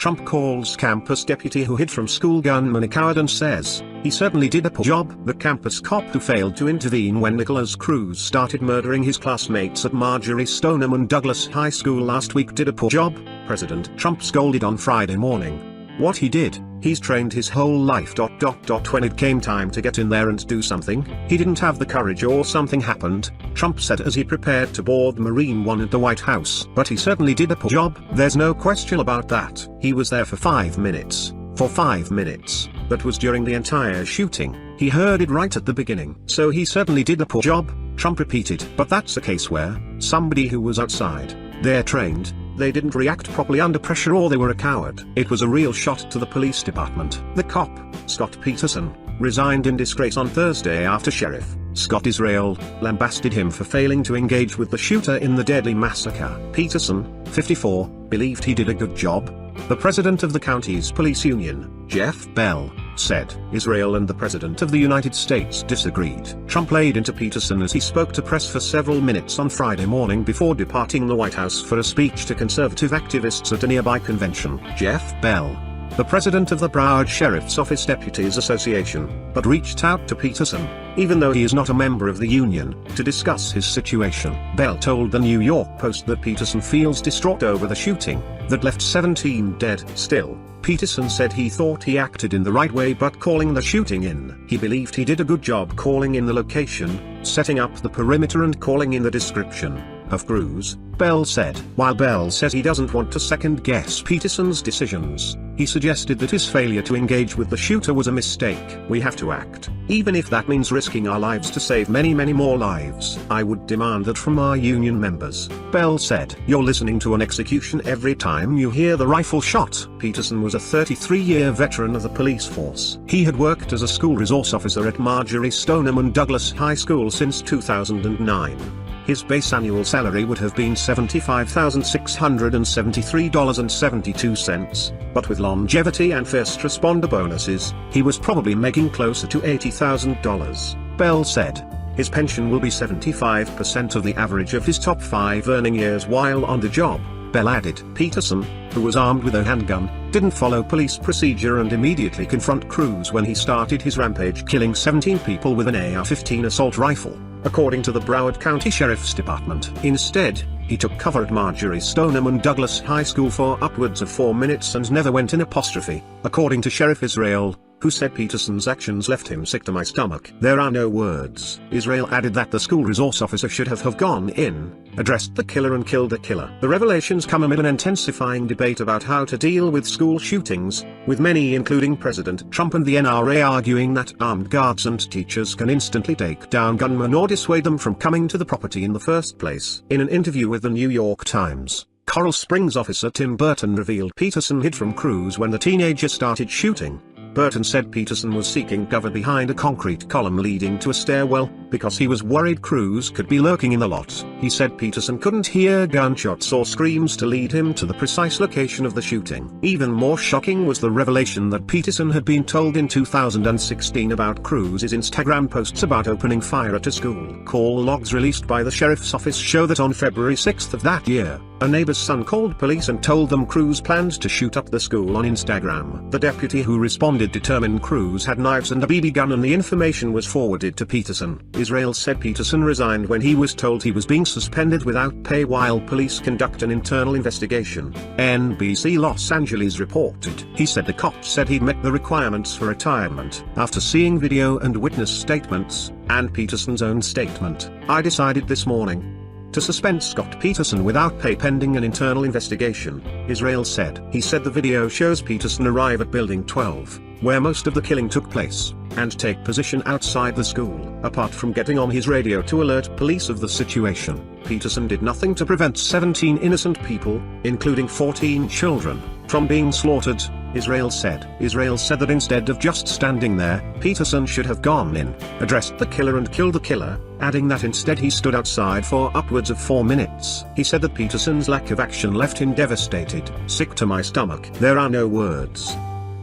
Trump calls campus deputy who hid from school gunman a coward and says, he certainly did a poor job. The campus cop who failed to intervene when Nikolas Cruz started murdering his classmates at Marjory Stoneman Douglas High School last week did a poor job, President Trump scolded on Friday morning. What he did, he's trained his whole life. When it came time to get in there and do something, he didn't have the courage or something happened, Trump said as he prepared to board Marine One at the White House. But he certainly did a poor job, there's no question about that. He was there for 5 minutes. For 5 minutes. That was during the entire shooting. He heard it right at the beginning. So he certainly did a poor job, Trump repeated. But that's a case where, somebody who was outside, they're trained, they didn't react properly under pressure or they were a coward. It was a real shot to the police department. The cop, Scott Peterson, resigned in disgrace on Thursday after Sheriff Scott Israel lambasted him for failing to engage with the shooter in the deadly massacre. Peterson, 54, believed he did a good job. The president of the county's police union, Jeff Bell, said Israel and the president of the United States disagreed. Trump played into Peterson as he spoke to press for several minutes on Friday morning before departing the White House for a speech to conservative activists at a nearby convention. Jeff Bell, the president of the Broward Sheriff's Office Deputies Association, but reached out to Peterson, even though he is not a member of the union, to discuss his situation. Bell told the New York Post that Peterson feels distraught over the shooting, that left 17 dead. Still, Peterson said he thought he acted in the right way but calling the shooting in. He believed he did a good job calling in the location, setting up the perimeter and calling in the description of Cruz, Bell said. While Bell says he doesn't want to second-guess Peterson's decisions, he suggested that his failure to engage with the shooter was a mistake. We have to act, even if that means risking our lives to save many more lives. I would demand that from our union members, Bell said. You're listening to an execution every time you hear the rifle shot. Peterson was a 33-year veteran of the police force. He had worked as a school resource officer at Marjory Stoneman Douglas High School since 2009. His base annual salary would have been $75,673.72, but with longevity and first responder bonuses, he was probably making closer to $80,000. Bell said. His pension will be 75% of the average of his top 5 earning years while on the job, Bell added. Peterson, who was armed with a handgun, didn't follow police procedure and immediately confront Cruz when he started his rampage, killing 17 people with an AR-15 assault rifle, according to the Broward County Sheriff's Department. Instead, he took cover at Marjory Stoneman Douglas High School for upwards of 4 minutes and never went in apostrophe, according to Sheriff Israel, who said Peterson's actions left him sick to my stomach. There are no words. Israel added that the school resource officer should have gone in, addressed the killer and killed the killer. The revelations come amid an intensifying debate about how to deal with school shootings, with many including President Trump and the NRA arguing that armed guards and teachers can instantly take down gunmen or dissuade them from coming to the property in the first place. In an interview with the New York Times, Coral Springs officer Tim Burton revealed Peterson hid from Cruz when the teenager started shooting. Burton said Peterson was seeking cover behind a concrete column leading to a stairwell, because he was worried Cruz could be lurking in the lot. He said Peterson couldn't hear gunshots or screams to lead him to the precise location of the shooting. Even more shocking was the revelation that Peterson had been told in 2016 about Cruz's Instagram posts about opening fire at a school. Call logs released by the sheriff's office show that on February 6 of that year, a neighbor's son called police and told them Cruz planned to shoot up the school on Instagram. The deputy who responded determined Cruz had knives and a BB gun, and the information was forwarded to Peterson. Israel said Peterson resigned when he was told he was being suspended without pay while police conduct an internal investigation, NBC Los Angeles reported. He said the cops said he'd met the requirements for retirement. After seeing video and witness statements, and Peterson's own statement, I decided this morning to suspend Scott Peterson without pay pending an internal investigation, Israel said. He said the video shows Peterson arrive at Building 12, where most of the killing took place, and take position outside the school. Apart from getting on his radio to alert police of the situation, Peterson did nothing to prevent 17 innocent people, including 14 children, from being slaughtered, Israel said. Israel said that instead of just standing there, Peterson should have gone in, addressed the killer and killed the killer, adding that instead he stood outside for upwards of 4 minutes. He said that Peterson's lack of action left him devastated. Sick to my stomach. There are no words.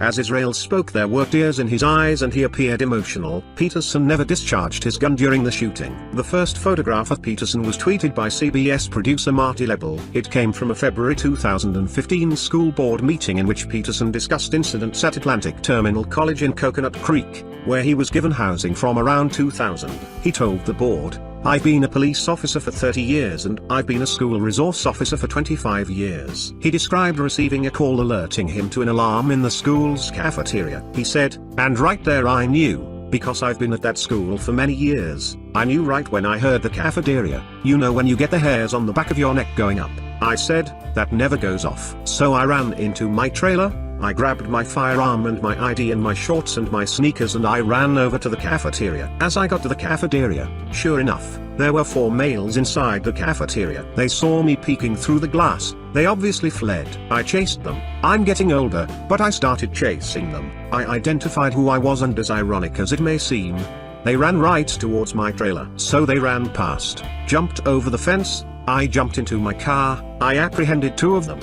As Israel spoke, there were tears in his eyes and he appeared emotional. Peterson never discharged his gun during the shooting. The first photograph of Peterson was tweeted by CBS producer Marty Lebel. It came from a February 2015 school board meeting in which Peterson discussed incidents at Atlantic Terminal College in Coconut Creek, where he was given housing from around 2000. He told the board, "I've been a police officer for 30 years and I've been a school resource officer for 25 years. He described receiving a call alerting him to an alarm in the school's cafeteria. He said, "And right there I knew, because I've been at that school for many years. I knew right when I heard the cafeteria. You know when you get the hairs on the back of your neck going up. I said, that never goes off. So I ran into my trailer, I grabbed my firearm and my ID and my shorts and my sneakers and I ran over to the cafeteria. As I got to the cafeteria, sure enough, there were 4 males inside the cafeteria. They saw me peeking through the glass. They obviously fled. I chased them. I'm getting older, but I started chasing them. I identified who I was, and as ironic as it may seem, they ran right towards my trailer. So they ran past, jumped over the fence. I jumped into my car. I apprehended 2 of them,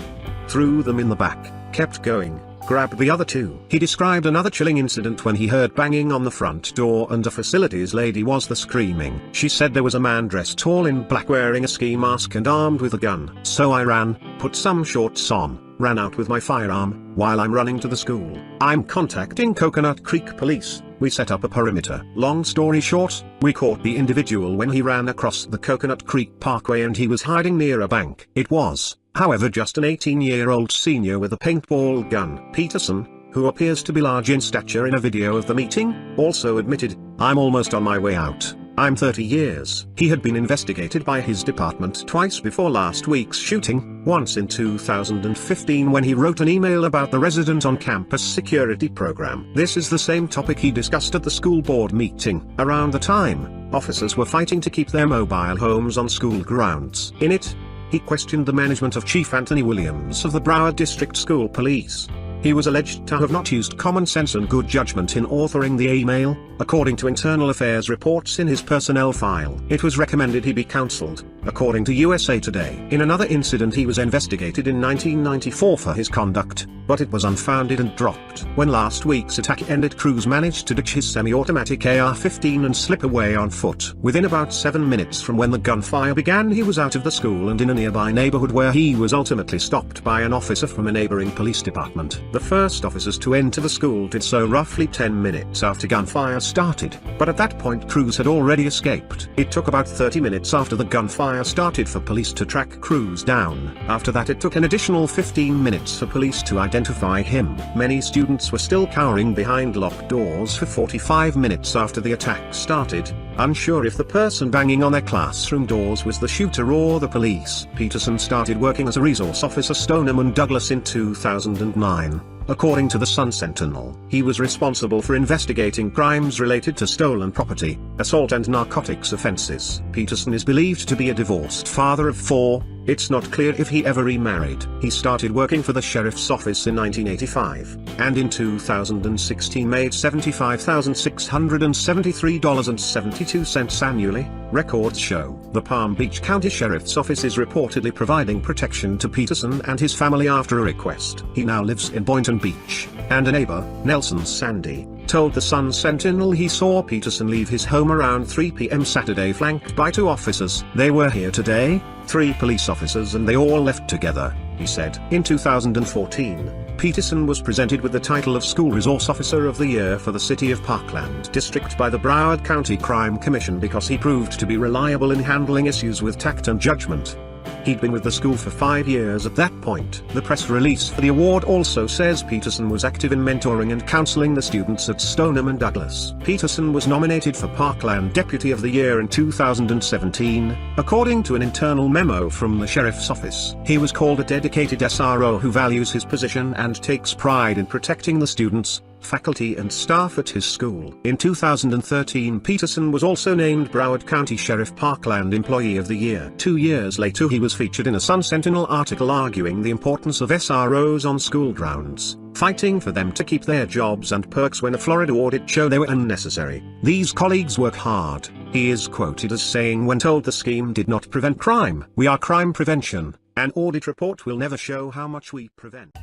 threw them in the back, kept going, grabbed the other 2. He described another chilling incident when he heard banging on the front door and a facilities lady was the screaming. She said there was a man dressed all in black wearing a ski mask and armed with a gun. So I ran, put some shorts on, ran out with my firearm. While I'm running to the school, I'm contacting Coconut Creek police. We set up a perimeter. Long story short, we caught the individual when he ran across the Coconut Creek Parkway and he was hiding near a bank. It was, however, just an 18-year-old senior with a paintball gun. Peterson, who appears to be large in stature in a video of the meeting, also admitted, "I'm almost on my way out. I'm 30 years. He had been investigated by his department twice before last week's shooting, once in 2015 when he wrote an email about the resident on-campus security program. This is the same topic he discussed at the school board meeting. Around the time, officers were fighting to keep their mobile homes on school grounds. In it, he questioned the management of Chief Anthony Williams of the Broward District School Police. He was alleged to have not used common sense and good judgment in authoring the email, according to internal affairs reports in his personnel file. It was recommended he be counseled, according to USA Today. In another incident, he was investigated in 1994 for his conduct, but it was unfounded and dropped. When last week's attack ended, Cruz managed to ditch his semi-automatic AR-15 and slip away on foot. Within about 7 minutes from when the gunfire began, he was out of the school and in a nearby neighborhood where he was ultimately stopped by an officer from a neighboring police department. The first officers to enter the school did so roughly 10 minutes after gunfire started, but at that point Cruz had already escaped. It took about 30 minutes after the gunfire started for police to track Cruz down. After that, it took an additional 15 minutes for police to identify him. Many students were still cowering behind locked doors for 45 minutes after the attack started, unsure if the person banging on their classroom doors was the shooter or the police. Peterson started working as a resource officer Stoneman Douglas in 2009. According to the Sun-Sentinel, he was responsible for investigating crimes related to stolen property, assault and narcotics offenses. Peterson is believed to be a divorced father of 4. It's not clear if he ever remarried. He started working for the sheriff's office in 1985, and in 2016 made $75,673.72 annually. Records show the Palm Beach County Sheriff's Office is reportedly providing protection to Peterson and his family after a request. He now lives in Boynton Beach, and a neighbor, Nelson Sandy, told the Sun-Sentinel he saw Peterson leave his home around 3 p.m. Saturday flanked by 2 officers. "They were here today, 3 police officers, and they all left together," he said. In 2014, Peterson was presented with the title of School Resource Officer of the Year for the City of Parkland District by the Broward County Crime Commission because he proved to be reliable in handling issues with tact and judgment. He'd been with the school for 5 years at that point. The press release for the award also says Peterson was active in mentoring and counseling the students at Stoneman Douglas. Peterson was nominated for Parkland Deputy of the Year in 2017, according to an internal memo from the sheriff's office. He was called a dedicated SRO who values his position and takes pride in protecting the students, faculty and staff at his school. In 2013, Peterson was also named Broward County Sheriff Parkland Employee of the Year. 2 years later, he was featured in a Sun-Sentinel article arguing the importance of SROs on school grounds, fighting for them to keep their jobs and perks when a Florida audit showed they were unnecessary. "These colleagues work hard," he is quoted as saying when told the scheme did not prevent crime. "We are crime prevention. An audit report will never show how much we prevent."